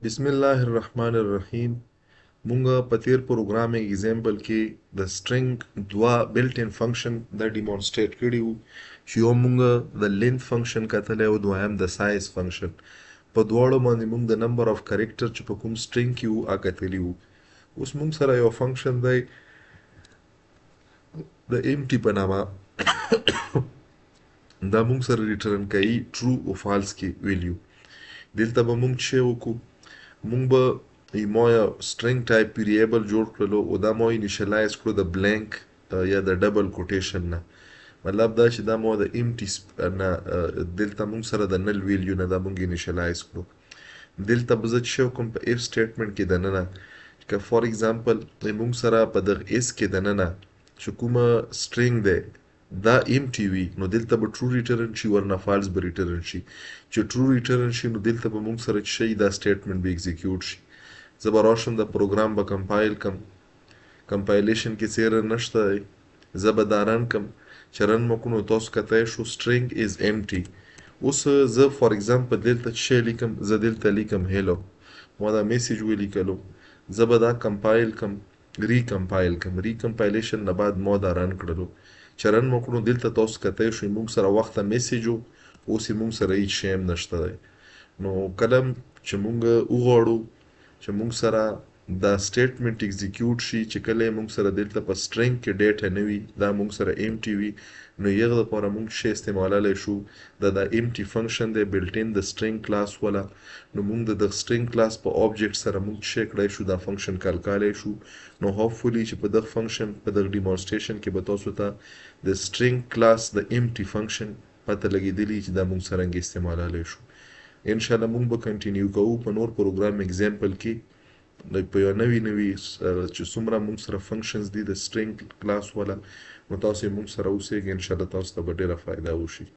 بسم الله الرحمن الرحیم. مونږه په تیر پروګرام ایگزامپل کې د string دوا built in function دا demonstrate کړی وو چې یو مونږه د length function کتلی او دویم د size function. په دواړو باندې مونږ د number of character چې په کوم string کې وو هغه کتلی وو. اوس مونږ سره یو function دی د empty په نامه دا مونږ سره ریټرن کوي true او false کې ویلیو. دلته به مونږ څه وکړو؟ مونږ به ما یو string type variable جوړ کړلو او دا ما initialize کړو د blank یا د double quotation نه. مطلب دا چې دا ما د empty نه دلته مونږ سره د null value نه دا مونږ initialize کړو. دلته به زه څه وکړم په if statement کې دننه که for example مونږ سره په دغه s کې دننه چې کومه string دی دا empty وي نو دلته به true return شي ورنه false به return شي. چې true return شي نو دلته به مونږ سره شي دا statement به execute شي. زه به راشم د پروګرام به کمپایل کم، کمپایلیشن کې څیره نشته دی، زه به دا رن کم. چې رن مو کړو نو تاسو کتلی شو string is empty. اوس زه for example دلته څه لیکم؟ زه دلته لیکم hello، ما دا میسیج ولیکلو. زه به دا کمپایل کم، ریکمپایل کم، ریکمپایلیشن نه بعد ما دا رن کړلو. چې رن مو کړو دلته تاسو کتلی شئ موږ سره وخته میسیج و، اوس یې موږ سره هیڅ شی هم نشته دی. نو کله چې موږ وغواړو چې موږ سره دا statement execute شي، چې کله موږ سره دلته په string کې ډیټا نه وي دا موږ سره empty وي، نو یغه لپاره موږ شی استعمالولی شو دا empty function دی built in د string class والا. نو موږ د string class په object سره موږ څه کړی شو دا function کال کالی شو. نو hopefully چې په دغه function په دغه demonstration کې به تاسو ته د string class د empty function پته لګېدلی چې دا موږ څرنګه استعمالولی شو. ان شاء الله موږ به کنټینیو کوو په نور پروګرام ایگزامپل کې په یو نوي چې څومره موږ سره فنکشنز دي د string class والا. نو تاسو یې موږ سره اوسئ، ان شاء الله تاسو ته به ډېره فایده وشي.